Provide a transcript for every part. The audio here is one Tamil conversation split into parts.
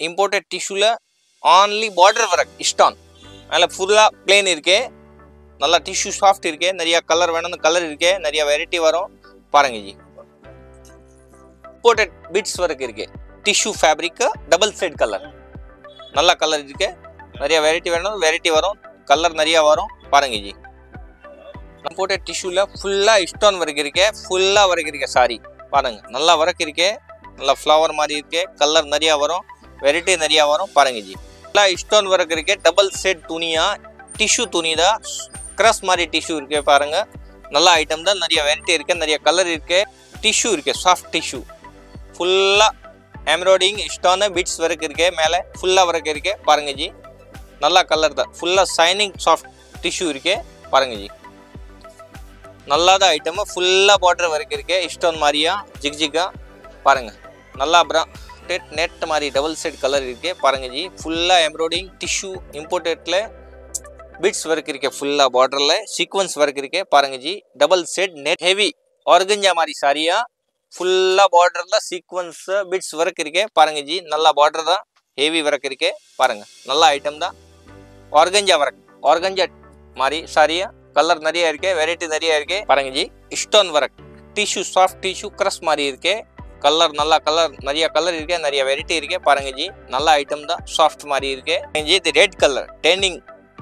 இம்போர்ட்டட் டிஷ்யூல only border work stone மேல ஃபுல்லா plain இருக்கு நல்லா டிஷ்யூ சாஃப்ட் இருக்கு நிறைய கலர் வேணும்னு கலர் இருக்கு நிறைய வெரைட்டி வரும் பாருங்க ஜி இம்போர்ட்டட் bits work இருக்கு tissue fabric double side colour நல்ல கலர் இருக்கு நிறைய வெரைட்டி வேணும் வெரைட்டி வரும் கலர் நிறைய வரும் பாருங்க ஜி இம்போர்ட்டட் டிஷ்யூல ஃபுல்லா ஸ்டோன் work இருக்கு ஃபுல்லா work இருக்கு சாரி பாருங்க நல்லா work இருக்கு நல்ல ஃப்ளவர் மாதிரி இருக்கு கலர் நிறைய வரும் வெரைட்டி நிறைய வரும் பாருங்க ஜி நல்லா ஸ்டோன் work இருக்கு டபுள் செட் துணியா டிஷ்யூ துணி தான் கிராஸ் மாதிரி டிஷ்யூ இருக்கு பாருங்க நல்ல ஐட்டம் தான் நிறைய வெரைட்டி இருக்கு நிறைய கலர் இருக்கு டிஷ்யூ இருக்கு சாஃப்ட் டிஷ்யூ ஃபுல்லா எம்ப்ராய்டிங் ஸ்டோன் பிட்ஸ் work இருக்கு மேலே ஃபுல்லா work இருக்கு பாருங்க ஜி நல்ல கலர் தான் ஃபுல்லா ஷைனிங் சாஃப்ட் டிஷ்யூ இருக்கு பாருங்க ஜி நல்லாத ஐட்டம் ஃபுல்லா பார்டர் work இருக்கு ஸ்டோன் மாதிரியா ஜிக்ஜிகா பாருங்க நல்லா நெட் மாதிரி டபுள் சைடு கலர் இருக்கு பாருங்க ஜி ஃபுல்லா எம்ப்ராய்டிங் டிஷ்யூ இம்போர்ட்டட்ல பிட்ஸ் work இருக்கு ஃபுல்லா பார்டர்ல சீக்வென்ஸ் work இருக்கு பாருங்க G double side net heavy organza மாதிரி சாரியா ஃபுல்லா பார்டர்ல சீக்வென்ஸ் பிட்ஸ் work இருக்கு பாருங்க ஜி நல்லா பார்டர் தான் ஹெவி work இருக்கு பாருங்க நல்ல ஐட்டம் தான் ஆர்கன்ஜா மாதிரி சாரியா கலர் நிறைய இருக்கு வெரைட்டி நிறைய இருக்கு பாருங்க ji stone work tissue soft tissue cross மாதிரி இருக்கு கலர் நல்ல கலர் நிறைய கலர் இருக்கு நிறைய வெரைட்டி இருக்கு பாருங்க ஜி நல்ல ஐட்டம் தான் சாஃப்ட் மாதிரி இருக்கு ஜி இது ரெட் கலர் டென்னிங்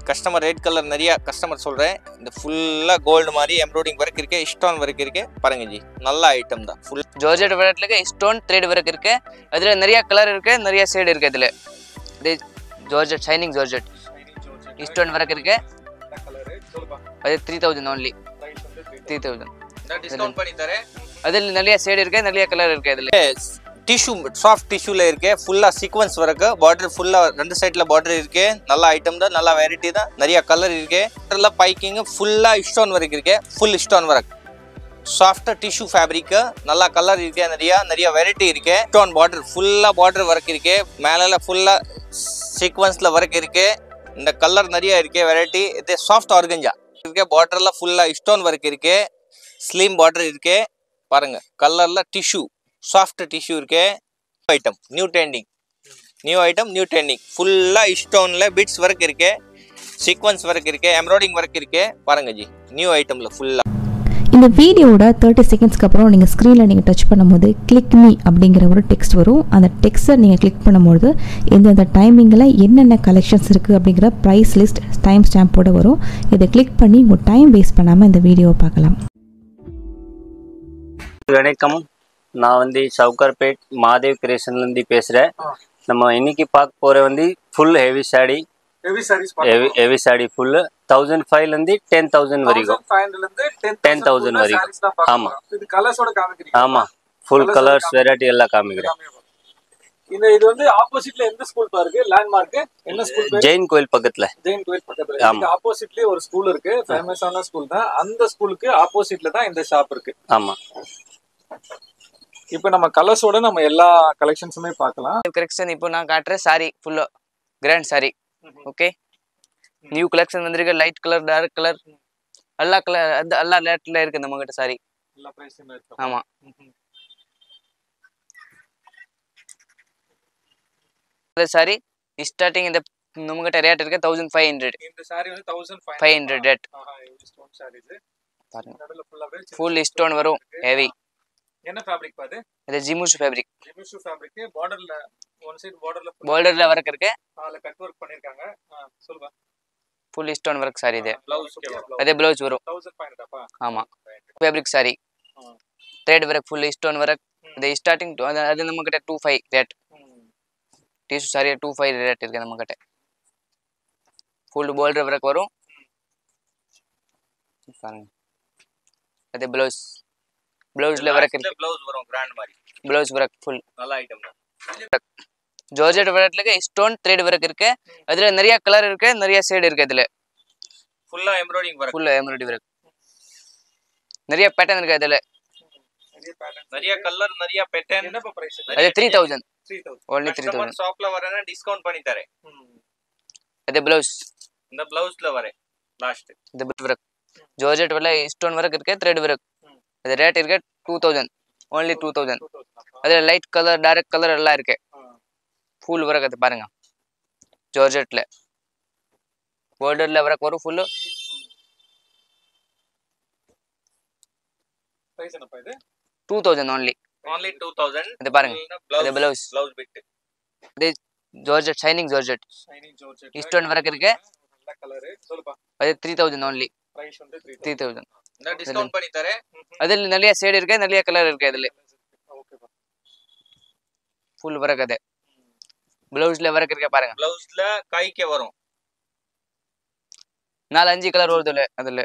கஸ்டமர் ரெட் கலர் நிறைய கஸ்டமர் சொல்றேன் இந்த ஃபுல்லா கோல்டு மாதிரி எம்ப்ராய்டிங் work இருக்கு ஸ்டோன் work இருக்கு பாருங்க ஜி நல்ல ஐட்டம் தான் ஃபுல் ஜார்ஜெட் வெரைட்டில ஸ்டோன் த்ரெட் work இருக்கு அதுல நிறைய கலர் இருக்கு நிறைய ஷேட் இருக்கு இதுல இது georgette shining georgette stone work இருக்கு அது 3000 only 3000 நான் டிஸ்கவுண்ட் பண்ணி தரேன் அதுல நிறைய ஷேட் இருக்கு நிறைய கலர் இருக்கு இதுல டிஷ்யூ சாஃப்ட் டிஷ்யூல இருக்கு ஃபுல்லா சீக்வென்ஸ் work பார்டர் ஃபுல்லா ரெண்டு சைடுல பார்டர் இருக்கு நல்ல ஐட்டம் தான் நல்ல வெரைட்டி தான் நிறைய கலர் இருக்கு பார்டர்ல பைக்கிங் ஃபுல்லா ஸ்டோன் work இருக்கு full stone work soft tissue fabric நல்ல கலர் இருக்கு நிறைய வெரைட்டி இருக்கு ஸ்டோன் பார்டர் ஃபுல்லா பார்டர் work இருக்கு மேலல ஃபுல்லா சீக்வென்ஸ்ல work இருக்கு இந்த கலர் நிறைய இருக்கு வெரைட்டி இது சாஃப்ட் ஆர்கன்ஜா இருக்கு பார்டர்ல ஃபுல்லா ஸ்டோன் work இருக்கு ஸ்லிம் பார்டர் இருக்கு பாருங்க கலர்ல டிஷ்யூ சாஃப்ட் டிஷ்யூ இருக்கு ஐட்டம் நியூ ட்ரெண்டிங் ஃபுல்லா ஸ்டோன்ல பிட்ஸ் work இருக்கு சீக்வென்ஸ் work இருக்கு எம்ப்ராய்டிங் work இருக்கு பாருங்க ஜி நியூ ஐட்டம்ல ஃபுல்லா இந்த வீடியோட 30 செகண்ட்ஸ்க்கு அப்புறம் நீங்கள் ஸ்க்ரீனில் நீங்கள் டச் பண்ணும்போது கிளிக் மீ அப்படிங்கிற ஒரு டெக்ஸ்ட் வரும் அந்த டெக்ஸ்ட்டை நீங்கள் கிளிக் பண்ணும்போது எந்தெந்த டைமிங்கில் என்னென்ன கலெக்ஷன்ஸ் இருக்குது அப்படிங்கிற ப்ரைஸ் லிஸ்ட் டைம் ஸ்டாம்போட வரும் இதை கிளிக் பண்ணி உங்கள் டைம் வேஸ்ட் பண்ணாமல் இந்த வீடியோவை பார்க்கலாம். வணக்கம், நான் வந்து சவுகார்பேட் மாதேவ் கிரியேஷன்லேருந்து பேசுகிறேன். நம்ம இன்னைக்கு பார்க்க போகிற ஃபுல் ஹெவி சாடி ஃபுல் 1500 10,000 வரைக்கும் 10,000 வரைக்கும். ஆமா ஆமா ஃபுல் கலர்ஸ் வெரைட்டி எல்லாம் காமிக்கிறேன். இது ஆப்போசிட்ல எந்த ஸ்கூல் இருக்கு? லேண்ட்மார்க் என்ன ஸ்கூல்? ஜெயின் கோயில் பக்கத்துல. ஆமா, ஆப்போசிட்லயே ஒரு ஸ்கூல் இருக்கு, ஃபேமஸான ஸ்கூல் தான். அந்த ஸ்கூலுக்கு ஆப்போசிட்ல தான் இந்த ஷாப் இருக்கு. ஆமா, இப்போ நம்ம கலர்ஸோட நம்ம எல்லா கலெக்ஷன்ஸுமே பார்க்கலாம். கலெக்ஷன் இப்போ நான் காட்டுறேன். சாரி ஃபுல்லா grand sari. Okay, new collection வந்திருக்கு. லைட் கலர், டார்க் கலர், எல்லா கலர் எல்லா ரேட்ல இருக்கு நம்ம கிட்ட சாரி. எல்லா பிரைஸுமே இருக்கு. ஆமா, இந்த சாரி ஸ்டார்டிங் இந்த நம்ம கிட்ட ரேட் இருக்கு 1500. இந்த சாரி 1500 ரேட். ஸ்டோன் சாரீஸ் பாருங்க, நடுவுல ஃபுல்லாவே ஃபுல் ஸ்டோன் வரும். ஹெவி. என்ன ஃபேப்ரிக் பாது? இது ஜிமுஷு ஃபேப்ரிக். ஜிமுஷு ஃபேப்ரிக். பார்டர்ல ஒன் சைடு பார்டர்ல வர்க் இருக்கு. அதுல கட் வர்க் பண்ணிருக்காங்க. சொல்லுங்க. ஃபுல் ஸ்டோன் வர்க் சாரி இது. ப்ளவுஸ் அதே ப்ளவுஸ் வரும் 1500 அப்பா. ஆமா, fabric sari. Thread work, full stone work. இது ஸ்டார்டிங் அது நம்ம கிட்ட 25 ரேட். டிஷ்யூ சாரி 25 ரேட் இருக்கு நம்ம கிட்ட. ஃபுல் பார்டர் வர்க் வரும். பாருங்க, அதே ப்ளவுஸ்ல வர்க் இருக்கு. ப்ளவுஸ் வரும் கிராண்ட் மாதிரி. ப்ளவுஸ் வர்க் ஃபுல் நல்ல ஐட்டம் தான். ஜார்ஜெட் வெரைட்டில ஸ்டோன் த்ரெட் வர்க் இருக்கு. அதுல நிறைய கலர் இருக்கு, நிறைய ஷேட் இருக்கு. இதுல ஃபுல்லா எம்ப்ராய்டிங் வர்க். ஃபுல்லா எம்ப்ராய்டரி வர்க். நிறைய பேட்டர்ன் இருக்கு. அதுல நிறைய கலர், நிறைய பேட்டர்ன். என்ன பிரைஸ்? அது 3000. 3000 only 3000. ஷாப்ல வரேன்னா டிஸ்கவுண்ட் பண்ணி தரேன். அதே ப்ளவுஸ், இந்த ப்ளவுஸ்ல வரேன் லாஸ்ட். இந்த வர்க் ஜார்ஜெட் வல்ல ஸ்டோன் வர்க் இருக்கு, த்ரெட் வர்க். அது ரேட் இருக்கு 2000. only 2000. அதுல லைட் கலர், டார்க் கலர் எல்லாம் இருக்கு. ஃபுல் ஒர்க் அது பாருங்க ஜார்ஜெட்ல borderல ஒர்க் வரும் ஃபுல் பிரைஸ் என்னப்பா இது 2000 only only 2000 இது பாருங்க இது blouse bit இது georgette shining georgette shining georgette stone work இருக்கு நல்ல கலர் சொல்லுப்பா அது 3000 only பிரைஸ் வந்து 3000 இந்த டிஸ்கவுண்ட் பண்ணி தரேன் அதில் நிறைய ஷேட் இருக்கு நிறைய கலர் இருக்கு அதில் ஓகேப்பா ஃபுல் ஒர்க் அது ப்ளவுஸ்ல ஒர்க் இருக்கு பாருங்க ப்ளவுஸ்ல கைக்கே வரும் 4-5 கலர் வருது அதுல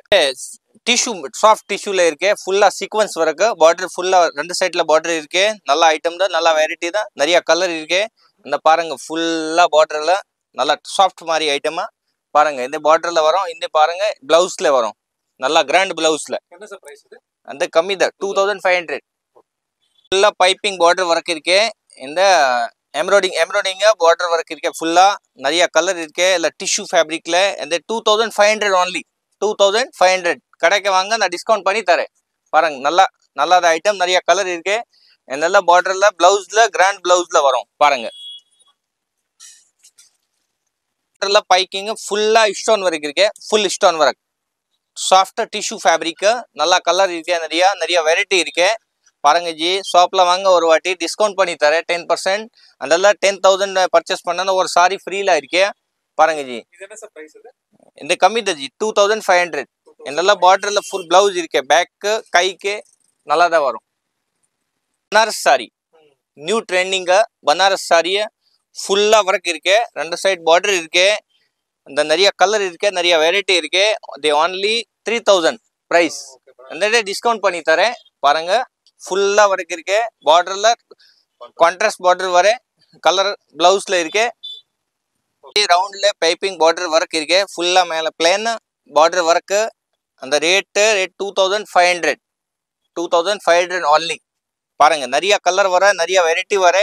டிஷ்யூ சாஃப்ட் டிஷ்யூல இருக்கு ஃபுல்லா சீக்வன்ஸ் ஒர்க் பார்டர் ஃபுல்லா ரெண்டு சைடுல பார்டர் இருக்கு நல்ல ஐட்டம் தான் நல்ல வெரைட்டி தான் நிறைய கலர் இருக்கு இந்த பாருங்க ஃபுல்லா பார்டர்ல நல்ல சாஃப்ட் மாதிரி ஐட்டமா பாருங்க இந்த பார்டர்ல வரும் இந்த பாருங்க பிளவுஸ்ல வரும் நல்லா கிராண்ட் பிளவுஸ்ல என்ன சார் பிரைஸ் இது அந்த கம்மி தான் 2500 ஃபுல்லா பைப்பிங் பார்டர் ஒர்க் இருக்கு இந்த எம்ப்ராய்டிங் பார்டர் ஒர்க் இருக்கு ஃபுல்லா நிறைய கலர் இருக்கு இல்ல டிஷ்யூ ஃபேப்ரிக்ல இந்த 2500 only 2500 கடைக்கு வாங்க நான் டிஸ்கவுண்ட் பண்ணி தரேன் பாருங்க நல்லா ஐட்டம் நிறைய கலர் இருக்கு நல்ல பார்டர்ல பிளவுஸ்ல கிராண்ட் பிளவுஸ்ல வரும் பாருங்க பைக்கிங் ஃபுல்லா ஸ்டோன் ஒர்க் இருக்கு full stone work soft tissue fabric நல்லா கலர் இருக்கு நிறைய வெரைட்டி இருக்கு பாருங்க ஜி ஷாப்ல வாங்க ஒரு வாட்டி டிஸ்கவுண்ட் பண்ணி தரேன் 10% அதெல்லாம் 10,000 பர்ச்சேஸ் பண்ணா ஒரு சாரி ஃப்ரீல இருக்கு பாருங்க ஜி இது என்ன சார் பிரைஸ் இது இந்த கம்மி தான் ஜி 2500 என்னெல்லாம் பார்டர்ல ஃபுல் பிளவுஸ் இருக்கு பேக் கைக்கு நல்லா தான் வரும் Banaras sorry new trending Banaras sorry ஃபுல்லா ஒர்க் இருக்கு ரெண்டு சைடு பார்டர் இருக்கு அந்த நிறைய கலர் இருக்கு நிறைய வெரைட்டி இருக்கு தே only 3000 பிரைஸ் அந்த டிஸ்கவுண்ட் பண்ணி தரேன் பாருங்க ஃபுல்லா ஒர்க் இருக்கு பார்டர்ல கான்ட்ராஸ்ட் பார்டர் வர கலர் பிளவுஸ்ல இருக்கு ரவுண்ட்ல பைப்பிங் பார்டர் ஒர்க் இருக்கு ஃபுல்லா மேல பிளேன் பார்டர் ஒர்க் அந்த ரேட் 2500 only பாருங்க நிறைய கலர் வர நிறைய வெரைட்டி வர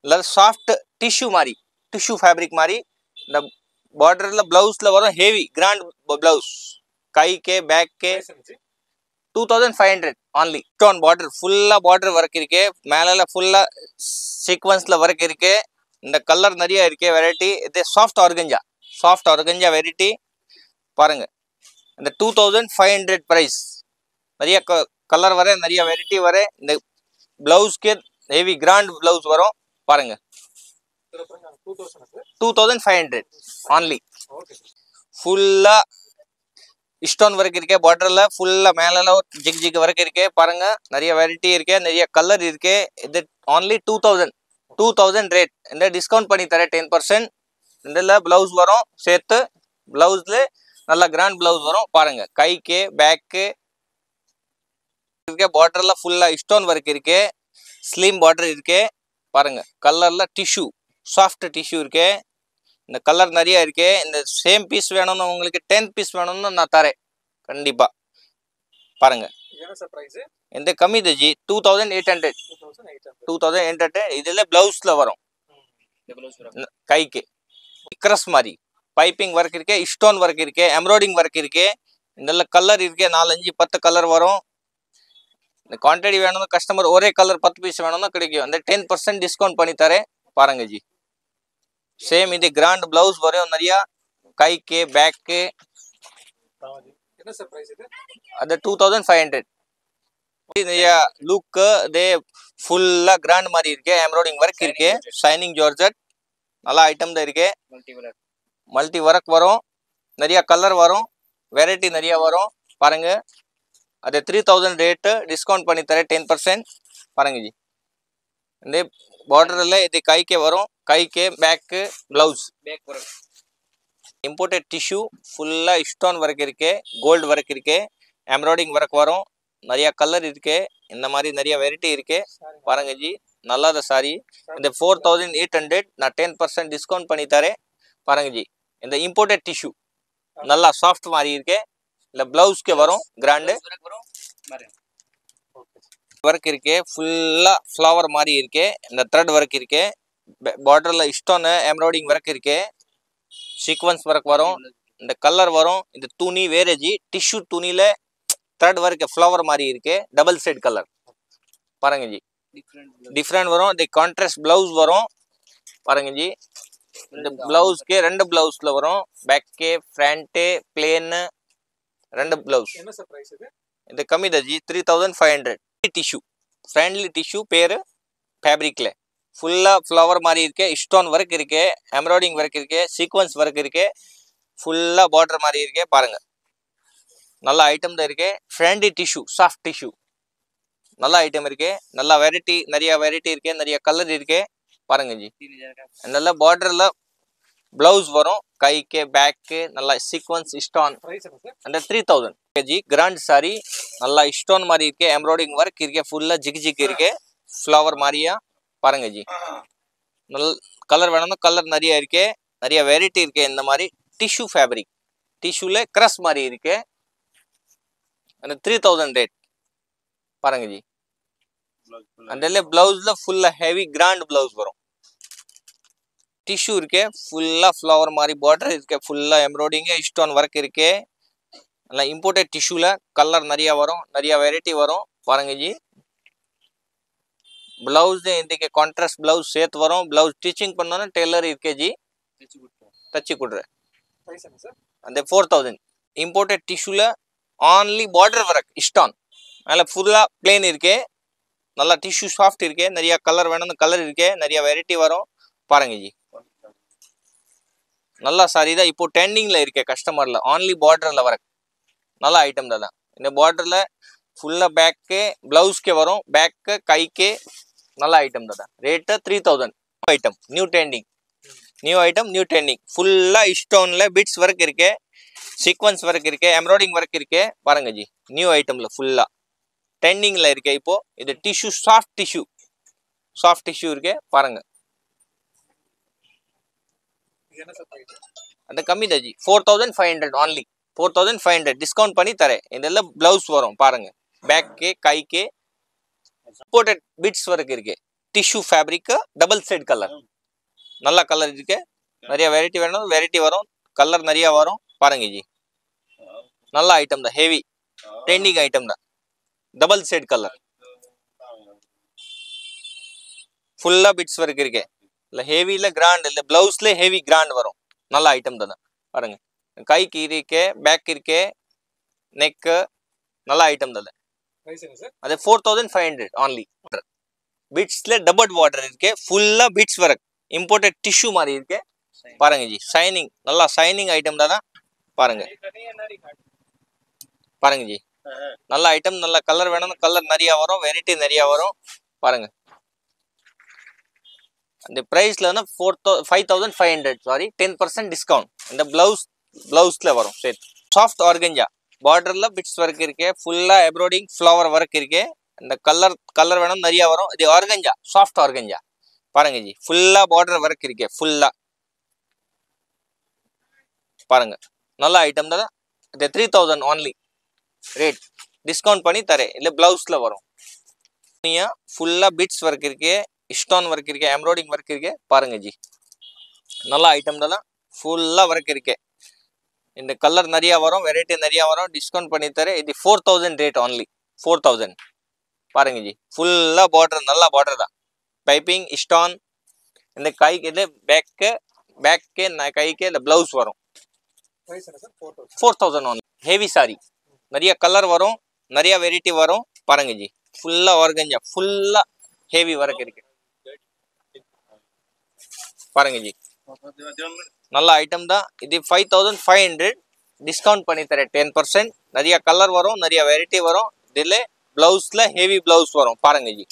இல்ல சாஃப்ட் டிஷ்யூ மாதிரி டிஷ்யூ ஃபேப்ரிக் மாதிரி இந்த பார்டர்ல பிளவுஸ்ல வரும் ஹெவி கிராண்ட் பிளவுஸ் கைக்கு பேக்கு 2500 only ஸ்டோன் பார்டர் ஃபுல்லா பார்டர் ஒர்க் இருக்கு மேல ஃபுல்லா சீக்வன்ஸ்ல ஒர்க் இருக்கு இந்த கலர் நிறைய இருக்கு வெரைட்டி இது சாஃப்ட் ஆர்கஞ்சா வெரைட்டி பாருங்க இந்த 2500 பிரைஸ் நிறைய கலர் வர நிறைய வெரைட்டி வர இந்த பிளவுஸ்க்கு ஹெவி கிராண்ட் பிளவுஸ் வரும் பாருங்க 2500 only ஃபுல்லா ஸ்டோன் ஒர்க் இருக்கு பார்டர்ல ஃபுல்லா மேல ஜிக் ஒர்க் இருக்கு பாருங்க நிறைய வெரைட்டி இருக்கு நிறைய கலர் இருக்கு இது only 2000 ரேட் இந்த டிஸ்கவுண்ட் பண்ணி தரேன் 10% இதுல பிளவுஸ் வரும் சேர்த்து பிளவுஸ்ல நல்ல கிராண்ட் பிளவுஸ் வரும் பாருங்க கைக்கு பேக்கு இருக்கு பார்டர்ல ஃபுல்லா ஸ்டோன் ஒர்க் இருக்கு ஸ்லிம் பார்டர் இருக்கு பாருங்க கலர்ல டிஷ்யூ சாஃப்ட் டிஷ்யூ இருக்கு இந்த கலர் நிறைய இருக்கு இந்த சேம் பீஸ் வேணும்னு உங்களுக்கு 10 பீஸ் வேணும்னு நான் தரேன் கண்டிப்பா பாருங்க இந்த கம்மி தஜி 2800 இதுல பிளவுஸ்ல வரும் கைக்கு கிரஸ் மாதிரி பைப்பிங் ஒர்க் இருக்கு ஸ்டோன் ஒர்க் இருக்கு எம்ப்ராய்டிங் ஒர்க் இருக்கு இதெல்லாம் கலர் இருக்கு 4-5-10 கலர் வரும் இந்த குவான்டிட்டி வேணும்னு கஸ்டமர் ஒரே கலர் 10 பீஸ் வேணும்னா கிடைக்கும் அந்த 10% டிஸ்கவுண்ட் பண்ணி தரேன் பாருங்க ஜி சேம் இது கிராண்ட் பிளவுஸ் வரும் நிறைய கைக்கு பேக்கு அது 2500 நிறைய லுக் இதே ஃபுல்லா கிராண்ட் மாதிரி இருக்கு எம்ப்ராய்டிங் ஒர்க் இருக்கு ஷைனிங் ஜார்ஜெட் நல்ல ஐட்டம் தான் இருக்கு மல்டி ஒர்க் வரும் நிறைய கலர் வரும் வெரைட்டி நிறைய வரும் பாருங்க அது 3000 ரேட் டிஸ்கவுண்ட் பண்ணி தரேன் 10% பாருங்க ஜி இந்த பார்டர்ல இது கைக்கே வரும் கைக்கு பேக்கு பிளவுஸ் இம்போர்ட்டட் டிஷ்யூ ஃபுல்லா ஸ்டோன் ஒர்க் இருக்கு கோல்டு ஒர்க் இருக்கு எம்ப்ராய்டிங் ஒர்க் வரும் நிறைய கலர் இருக்கு இந்த மாதிரி நிறைய வெரைட்டி இருக்கு பாருங்க ஜி நல்லாத சாரி இந்த 4800 நான் 10% டிஸ்கவுண்ட் பண்ணி தரேன் பாருங்க ஜி இந்த இம்போர்ட்டட் டிஷ்யூ நல்லா சாஃப்ட் மாதிரி இருக்கு இல்ல பிளவுஸ்க்கு வரும் கிராண்ட் ஒர்க் இருக்கு ஃபுல்லா ஃப்ளவர் மாதிரி இருக்கு இந்த த்ரெட் ஒர்க் இருக்கு பார்டர்ல ஸ்டோன் எம்ப்ராய்டிங் ஒர்க் இருக்கு சீக்வன்ஸ் ஒர்க் வரும் இந்த கலர் வரும் இந்த துணி வேற ஜி டிஷ்யூ துணியில த்ரெட் ஒர்க் ஃப்ளவர் மாதிரி இருக்கு டபுள் சைடு கலர் பாருங்க ஜி டிஃப்ரெண்ட் வரும் இந்த கான்ட்ராஸ்ட் பிளவுஸ் வரும் பாருங்க ஜி இந்த பிளவுஸ்க்கு ரெண்டு பிளவுஸ்ல வரும் பேக் ஃப்ரண்ட் பிளேன் ரெண்டு பிளவுஸ் என்ன சார் பிரைஸ் இது இது கம்மி தான் ஜி 3500 டிஷ்யூ ஃப்ரெண்ட்லி டிஷ்யூ பேரு ஃபேப்ரிக்ல ஃபுல்லா ஃப்ளவர் மாதிரி இருக்கு ஸ்டோன் ஒர்க் இருக்கு எம்ப்ராய்டிங் ஒர்க் இருக்கு சீக்வன்ஸ் ஒர்க் இருக்கு ஃபுல்லா பார்டர் மாதிரி இருக்கு பாருங்க நல்ல ஐட்டம் தான் இருக்கு ஃப்ரெண்ட்லி டிஷ்யூ சாஃப்ட் டிஷ்யூ நல்ல ஐட்டம் இருக்கு நல்ல வெரைட்டி நிறைய வெரைட்டி இருக்கு நிறைய கலர் இருக்கு பாருங்க ஜி நல்ல பார்டர்ல பிளவுஸ் வரும் கைக்கு பேக்கு நல்ல சீக்வன்ஸ் ஸ்டோன் பிரைஸ் என்ன சார் அந்த 3000 ஜி கிராண்ட் சாரி நல்லா ஸ்டோன் மாதிரி இருக்கு எம்ப்ராய்டிங் ஒர்க் இருக்கு ஃபுல்லா ஜிக் ஜிக் இருக்கு ஃப்ளவர் மாதிரியா பாருங்க ஜி நல்ல கலர் வேணும்னா கலர் நிறைய இருக்கு நிறைய வெரைட்டி இருக்கு இந்த மாதிரி டிஷ்யூ ஃபேப்ரிக் டிஷ்யூல கிரஸ் மாதிரி இருக்கு அந்த 3000 ரேட் பாருங்க ஜி அந்த பிளவுஸ்ல ஃபுல்லா ஹெவி கிராண்ட் பிளவுஸ் வரும் டிஷ்யூ இருக்கு ஃபுல்லா ஃப்ளவர் மாதிரி பார்டர் இருக்கு ஃபுல்லா எம்ப்ராய்டிங் ஸ்டோன் ஒர்க் இருக்கு நல்லா இம்போர்ட்டட் டிஷ்யூல கலர் நிறைய வரும் நிறைய வெரைட்டி வரும் பாருங்க ஜி பிளவுஸ் இதுக்கு கான்ட்ராஸ்ட் பிளவுஸ் சேர்த்து வரும் பிளவுஸ் ஸ்டிச்சிங் பண்ணோன்னா டெய்லர் இருக்கு ஜி தச்சு கொடுறேன் பிரைஸ் என்ன சார் அந்த 4000 இம்போர்ட்டட் டிஷ்யூல ஆன்லி பார்டர் ஒர்க் ஸ்டோன் மேலே ஃபுல்லா பிளேன் இருக்கு நல்லா டிஷ்யூ சாஃப்ட் இருக்கு நிறைய கலர் வேணும்னு கலர் இருக்கு நிறைய வெரைட்டி வரும் பாருங்க ஜி நல்லா சாரி தான் இப்போ ட்ரெண்டிங்ல இருக்கு கஸ்டமர்ல ஆன்லி பார்டர்ல ஒர்க் நல்ல ஐட்டம் தான் இந்த பார்டர்ல ஃபுல்லா பேக்கு பிளவுஸ்க்கு வரும் பேக்கு கைக்கு நல்ல ஐட்டம் தான் rate 3000 item new item new trending ஃபுல்லா ஸ்டோன்ல பிட்ஸ் ஒர்க் இருக்கு சீக்வன்ஸ் ஒர்க் இருக்கு எம்ப்ராய்டிங் ஒர்க் இருக்கு பாருங்க ஜி நியூ ஐட்டம்ல ஃபுல்லா ட்ரெண்டிங்ல இருக்கு இப்போ இது டிஷ்யூ சாஃப்ட் டிஷ்யூ இருக்கு பாருங்க என்ன சார் பிரைஸ் அந்த கம்மி தான் ஜி 4500 only 4500 டிஸ்கவுண்ட் பண்ணி தரேன் இதெல்லாம் பிளவுஸ் வரும் பாருங்க பேக்கு கைக்கு இம்போர்ட்டட் பிட்ஸ் ஒர்க் இருக்கு tissue fabric double side colour நல்ல கலர் இருக்கு நிறைய வெரைட்டி வேணும் வெரைட்டி வரும் கலர் நிறைய வரும் பாருங்க ஜி நல்ல ஐட்டம் தான் ஹெவி ட்ரெண்டிங் ஐட்டம் தான் டபுள் சைடு கலர் ஃபுல்லா பிட்ஸ் ஒர்க் இருக்கு இல்லை ஹெவியில் கிராண்ட் இல்லை பிளவுஸ்ல ஹெவி கிராண்ட் வரும் நல்ல ஐட்டம் தான் பாருங்க கைக்கு இருக்கு பேக் இருக்கு நெக்கு நல்ல ஐட்டம் தான் பிரைஸ் என்ன சார் அது 4500 only பிட்ஸ்ல டபுள் பார்டர் இருக்கு ஃபுல்லா பிட்ஸ் ஒர்க் இம்போர்ட்டட் டிஷ்யூ மாதிரி இருக்கு பாருங்க ஜி ஷைனிங் நல்லா ஷைனிங் ஐட்டம் தான் பாருங்க பாருங்க ஜி நல்ல ஐட்டம் நல்ல கலர் வேணும் கலர் நிறைய வரும் வெரைட்டி நிறைய வரும் பாருங்க அந்த பிரைஸ்ல 5500 சாரி 10% டிஸ்கவுண்ட் இந்த பிளவுஸ்ல வரும் சரி சாஃப்ட் ஆர்கஞ்சா பார்டர்ல பிட்ஸ் ஒர்க் இருக்கு ஃபுல்லா எம்ப்ராய்டிங் ஃப்ளவர் ஒர்க் இருக்கு இந்த கலர் வேணும் நிறைய வரும் இது ஆர்கஞ்சா சாஃப்ட் ஆர்கஞ்சா பாருங்க ஜி ஃபுல்லா பார்டர் ஒர்க் இருக்கு ஃபுல்லா பாருங்க நல்ல ஐட்டம் தான் இது 3000 only ரேட் டிஸ்கவுண்ட் பண்ணி தரேன் இல்லை பிளவுஸ்ல வரும் ஃபுல்லா பிட்ஸ் ஒர்க் இருக்கு ஸ்டோன் ஒர்க் இருக்கு எம்ப்ராய்டிங் ஒர்க் இருக்கு பாருங்க ஜி நல்ல ஐட்டம் தான் ஃபுல்லா ஒர்க் இருக்கு இந்த கலர் நிறைய வரும் வெரைட்டி நிறைய வரும் டிஸ்கவுண்ட் பண்ணி தரேன் இது 4000 ரேட் only 4000 பாருங்க ஜி ஃபுல்லா பார்டர் நல்ல பார்டர் தான் பைப்பிங் ஸ்டோன் இந்த கைக்கு இது பேக்கு கைக்கு இந்த பிளவுஸ் வரும் பிரைஸ் என்ன சார் 4000 only ஹெவி சாரி நிறைய கலர் வரும் நிறைய வெரைட்டி வரும் பாருங்க ஜி ஃபுல்லா ஆர்கஞ்சா ஃபுல்லா ஹெவி ஒர்க் இருக்கு பாருங்க ஜி நல்ல ஐட்டம் தான் இது 5500 டிஸ்கவுண்ட் பண்ணி தரேன் 10% நிறைய கலர் வரும் நிறைய வெரைட்டி வரும் இதுல பிளவுஸ்ல ஹெவி பிளவுஸ் வரும் பாருங்க ஜி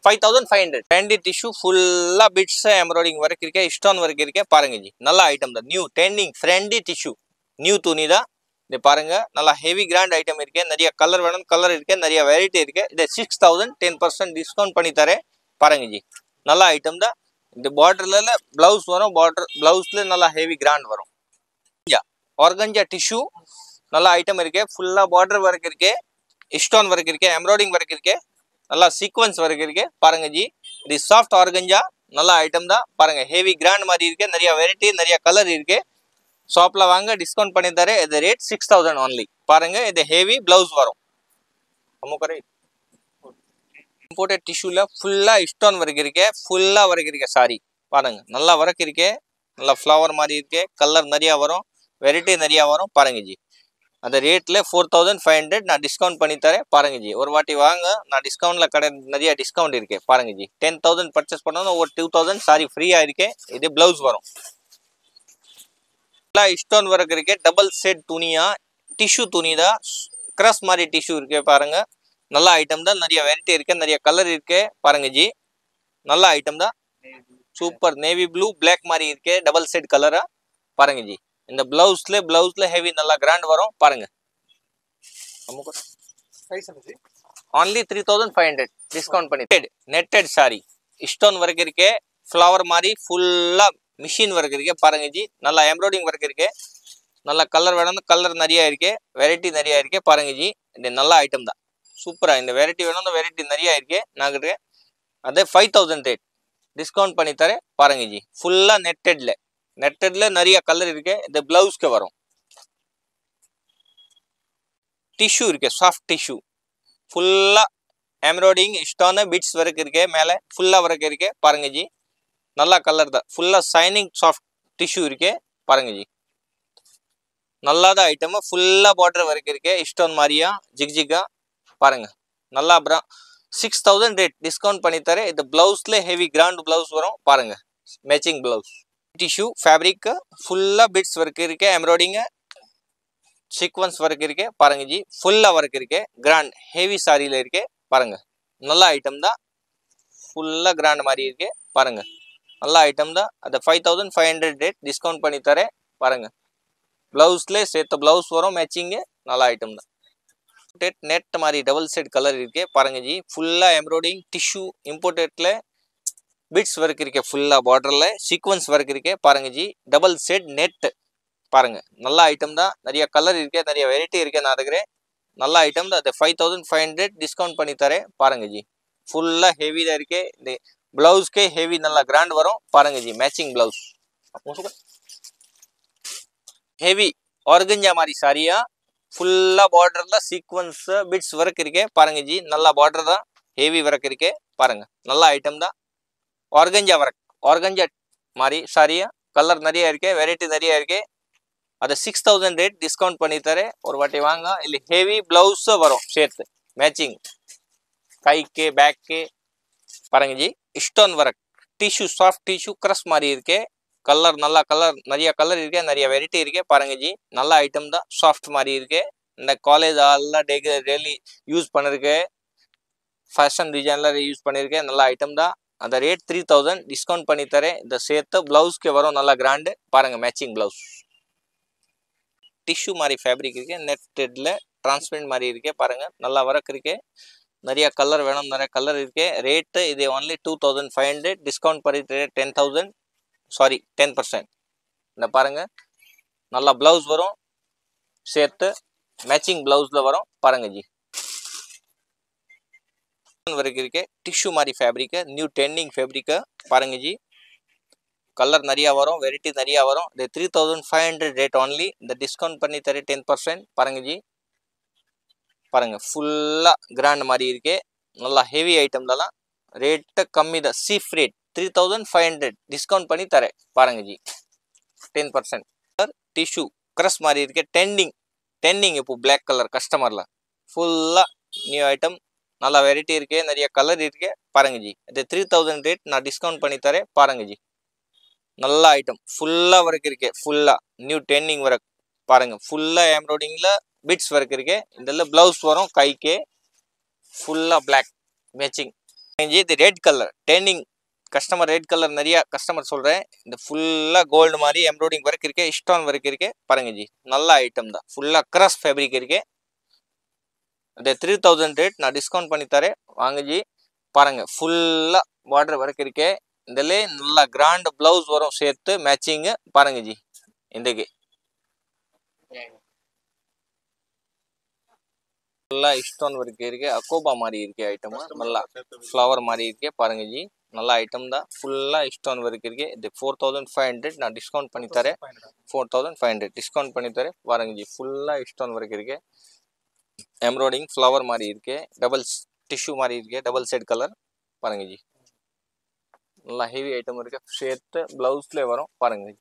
5500 ட்ரெண்டி டிஷ்யூ ஃபுல்லா பிட்ஸ் எம்ப்ராய்டிங் ஒர்க் இருக்கு ஸ்டோன் ஒர்க் இருக்கு பாருங்க ஜி நல்ல ஐட்டம் தான் new trending friendly tissue new துணி தான் இது பாருங்க நல்லா ஹெவி கிராண்ட் ஐட்டம் இருக்கு நிறைய கலர் வேணும் கலர் இருக்கு நிறைய வெரைட்டி இருக்கு இது 6000 10% டிஸ்கவுண்ட் பண்ணி தரேன் பாருங்க ஜி நல்ல ஐட்டம் தான் இந்த பார்டர்ல பிளவுஸ் வரும் பிளவுஸ்ல நல்லா ஹெவி கிராண்ட் வரும் ஆர்கஞ்சா டிஷ்யூ நல்ல ஐட்டம் இருக்கு ஃபுல்லா பார்டர் ஒர்க் இருக்கு ஸ்டோன் ஒர்க் இருக்கு எம்ப்ராய்டிங் ஒர்க் இருக்கு நல்லா சீக்வன்ஸ் ஒர்க் இருக்கு பாருங்க ஜி இது சாஃப்ட் ஆர்கஞ்சா நல்ல ஐட்டம் தான் பாருங்க ஹெவி கிராண்ட் மாதிரி இருக்கு நிறைய வெரைட்டி நிறைய கலர் இருக்கு ஷாப்ல வாங்க டிஸ்கவுண்ட் பண்ணி தரேன் இது ரேட் 6000 only பாருங்க இது ஹெவி பிளவுஸ் வரும் போட்ட டிஷ்யூல ஃபுல்லா ஸ்டோன் ஒர்க் இருக்கு, ஃபுல்லா ஒர்க் இருக்கு சாரி பாருங்க. நல்லா ஒர்க் இருக்கு, நல்லா ஃப்ளவர் மாதிரி இருக்கு, கலர் நிறையா வரும், வெரைட்டி நிறையா வரும் பாருங்க ஜி. அந்த ரேட்ல 4500 நான் டிஸ்கவுண்ட் பண்ணி தரேன் பாருங்க ஜி. ஒரு வாட்டி வாங்க, நான் டிஸ்கவுண்ட்ல கடை நிறைய டிஸ்கவுண்ட் இருக்கு பாருங்க ஜி. 10,000 பர்ச்சேஸ் பண்ணணும், ஒரு 2000 சாரி ஃப்ரீயா இருக்கு. இது பிளவுஸ் வரும், ஸ்டோன் ஒர்க் இருக்கு, டபுள் செட் துணியா, டிஷ்யூ துணி தான், கிராஸ் மாதிரி டிஷ்யூ இருக்கு பாருங்க. நல்ல ஐட்டம் தான், நிறைய வெரைட்டி இருக்கு, நிறைய கலர் இருக்கு பாருங்க ஜி. நல்ல ஐட்டம் தான், சூப்பர் நேவி ப்ளூ பிளாக் மாதிரி இருக்கு, டபுள் செட் கலரா பாருங்க ஜி. இந்த பிளவுஸ்ல ஹெவி நல்லா கிராண்ட் வரும் பாருங்க. only 3500 டிஸ்கவுண்ட் பண்ணி. நெட்டட் சாரி ஸ்டோன் ஒர்க் இருக்கு, ஃப்ளவர் மாதிரி ஃபுல்லா மிஷின் ஒர்க் இருக்கு பாருங்க ஜி. நல்லா எம்ப்ராய்டிங் ஒர்க் இருக்கு, நல்ல கலர் வேணும், கலர் நிறைய இருக்கு, வெரைட்டி நிறைய இருக்கு பாருங்க ஜி. இது நல்ல ஐட்டம் தான், சூப்பரா. இந்த வெரைட்டி வேணும், வெரைட்டி நிறைய இருக்கு நாங்கிட்ட. அதே 5000 ரேட் டிஸ்கவுண்ட் பண்ணி தரேன் பாருங்க ஜி. ஃபுல்லா நெட்டட்ல நிறைய கலர் இருக்கு. இந்த பிளவுஸ்க்கு வரும் டிஷ்யூ இருக்கு, சாஃப்ட் டிஷ்யூ, ஃபுல்லா எம்ப்ராய்டிங் ஸ்டோன் பிட்ஸ் ஒர்க் இருக்கு, மேலே ஃபுல்லா ஒர்க் இருக்கு பாருங்க ஜி. நல்லா கலர் தான், ஃபுல்லா சைனிங் சாஃப்ட் டிஷ்யூ இருக்கு பாருங்க ஜி. நல்லாதான் ஐட்டம், ஃபுல்லா பார்டர் ஒர்க் இருக்கு, ஸ்டோன் மாதிரியா ஜிக்ஜிகா பாருங்க. நல்லா அப்புறம் 6000 ரேட் டிஸ்கவுண்ட் பண்ணி தரேன். இந்த பிளவுஸ்ல ஹெவி கிராண்ட் பிளவுஸ் வரும் பாருங்க, மேட்சிங் பிளவுஸ். டிஷ்யூ ஃபேப்ரிக் ஃபுல்லா பிட்ஸ் ஒர்க் இருக்கு, எம்ப்ராய்டிங் சீக்வன்ஸ் ஒர்க் இருக்கு பாருங்க ஜி. ஃபுல்லா ஒர்க் இருக்கு, கிராண்ட் ஹெவி சாரியில இருக்கு பாருங்க. நல்ல ஐட்டம் தான், ஃபுல்லா கிராண்ட் மாதிரி இருக்கு பாருங்க. நல்ல ஐட்டம் தான். அது 5500 ரேட் டிஸ்கவுண்ட் பண்ணி தரேன் பாருங்க. பிளவுஸ்ல சேர்த்த பிளவுஸ் வரும் மேட்சிங், நல்ல ஐட்டம் தான். நெட் மாதிரி டபுள் செட் கலர் இருக்கு பாருங்க ஜி. ஃபுல்லா எம்ப்ராய்டிங் டிஷ்யூ இம்போர்ட்டட்ல பிட்ஸ் ஒர்க் இருக்கு, ஃபுல்லா பார்டர்ல சீக்வன்ஸ் ஒர்க் இருக்கு பாருங்க ஜி. டபுள் செட் நெட் பாருங்க, நல்ல ஐட்டம் தான். நிறைய கலர் இருக்கு, நிறைய வெரைட்டி இருக்கு நான் இருக்கிறேன். நல்ல ஐட்டம் தான். அது 5500 டிஸ்கவுண்ட் பண்ணி தரேன் பாருங்க ஜி. ஃபுல்லா ஹெவி தான் இருக்கு. இந்த பிளவுஸ்க்கே ஹெவி நல்லா கிராண்ட் வரும் பாருங்க G. Matching blouse heavy organza மாதிரி சாரியா, ஃபுல்லா பார்டர்ல சீக்வன்ஸ் பிட்ஸ் ஒர்க் இருக்கு பாருங்க ஜி. நல்லா பார்டர் தான், ஹெவி ஒர்க் இருக்கு பாருங்க. நல்ல ஐட்டம் தான். ஆர்கஞ்சா ஒர்க், ஆர்கஞ்சா மாதிரி சாரியா, கலர் நிறைய இருக்கு, வெரைட்டி நிறைய இருக்கு. அது 6000 ரேட் டிஸ்கவுண்ட் பண்ணி தரேன். ஒரு வாட்டி வாங்க. இல்லை ஹெவி பிளவுஸ் வரும் சேர்த்து மேட்சிங், கைக்கு பேக்கு பாருங்க ji. Stone work tissue, soft tissue crush மாதிரி இருக்கு, கலர் நல்லா கலர் நிறைய கலர் இருக்கு, நிறைய வெரைட்டி இருக்கு பாருங்க ஜி. நல்ல ஐட்டம் தான், சாஃப்ட் மாதிரி இருக்கு. இந்த காலேஜ் எல்லாம் டெய்லி யூஸ் பண்ணிருக்கு, ஃபேஷன் டிசைன்ல யூஸ் பண்ணிருக்கேன். நல்ல ஐட்டம் தான். அந்த ரேட் 3000 டிஸ்கவுண்ட் பண்ணி தரேன். இந்த சேர்த்து பிளவுஸ்க்கு வரும் நல்லா கிராண்டு பாருங்க, மேட்சிங் பிளவுஸ். டிஷ்யூ மாதிரி ஃபேப்ரிக் இருக்கு, நெட்டட்ல டிரான்ஸ்பரண்ட் மாதிரி இருக்கு பாருங்க. நல்லா ஒர்க் இருக்கு, நிறைய கலர் வேணும், நிறைய கலர் இருக்கு. ரேட்டு இது only 2500 டிஸ்கவுண்ட் பண்ணி 10,000 சாரி 10%. இந்த பாருங்க, நல்லா பிளவுஸ் வரும் சேர்த்து மேட்சிங் பிளவுஸ்ல வரும் பாருங்க ஜி. ஒர்க் இருக்கு, டிஷ்யூ மாதிரி ஃபேப்ரிக், நியூ ட்ரெண்டிங் ஃபேப்ரிக் பாருங்க ஜி. கலர் நிறைய வரும், வெரைட்டி நிறைய வரும். இது 3500 ரேட் only. இந்த டிஸ்கவுண்ட் பண்ணி தரேன் 10% பாருங்க ஜி. பாருங்க ஃபுல்லா கிராண்ட் மாதிரி இருக்கு, நல்லா ஹெவி ஐட்டம் தான். ரேட்டு கம்மி தான், சீஃப் ரேட் 3500 டிஸ்கவுண்ட் பண்ணி தரேன் பாருங்க ஜி. 10%. டிஷ்யூ கிரஸ் மாதிரி இருக்கு, டெண்டிங் இப்போ பிளாக் கலர் கஸ்டமர்ல ஃபுல்லா நியூ ஐட்டம், நல்லா வெரைட்டி இருக்கு, நிறைய கலர் இருக்கு பாருங்க ஜி. இது 3000 ரேட் நான் டிஸ்கவுண்ட் பண்ணி தரேன் பாருங்க ஜி. நல்ல ஐட்டம், ஃபுல்லா ஒர்க் இருக்கு, ஃபுல்லா நியூ ட்ரெண்டிங் ஒர்க் பாருங்க. ஃபுல்லா எம்ப்ராய்டிங்ல பிட்ஸ் ஒர்க் இருக்கு. இதெல்லாம் பிளவுஸ் வரும் கைக்கு, ஃபுல்லா பிளாக் மேட்சிங். இது red colour trending customer, red colour நிறைய கஸ்டமர் சொல்றேன். இந்த ஃபுல்லா கோல்டு மாதிரி எம்ப்ராய்டிங் ஒர்க் இருக்கு, ஸ்டோன் ஒர்க் இருக்கு பாருங்க ஜி. நல்ல ஐட்டம் தான், ஃபுல்லா கிராஸ் ஃபேப்ரிக் இருக்கு. இந்த 3000 ரேட் நான் டிஸ்கவுண்ட் பண்ணி தரேன் வாங்க ஜி. பாருங்க ஃபுல்லா பார்டர் ஒர்க் இருக்கு. இதுல நல்லா கிராண்ட் பிளவுஸ் வரும் சேர்த்து மேட்சிங் பாருங்க ஜி. இதுக்கு நல்லா ஸ்டோன் ஒர்க் இருக்கு, அக்கோபா மாதிரி இருக்கு ஐட்டம், நல்லா ஃப்ளவர் மாதிரி இருக்கு பாருங்க ஜி. நல்ல ஐட்டம் தான், ஃபுல்லா ஸ்டோன் ஒர்க் இருக்கு. இது 4500 நான் டிஸ்கவுண்ட் பண்ணி தரேன். 4500 டிஸ்கவுண்ட் பண்ணி தரேன் பாருங்க ஜி. ஃபுல்லா ஸ்டோன் ஒர்க் இருக்கு, எம்ப்ராய்டிங் ஃப்ளவர் மாதிரி இருக்கு, டபுள் டிஷ்யூ மாதிரி இருக்கு டபுள் சைடு கலர் பாருங்க ஜி நல்லா ஹெவி ஐட்டம் இருக்கு ஷர்ட் பிளவுஸ்ல வரும் பாருங்க ஜி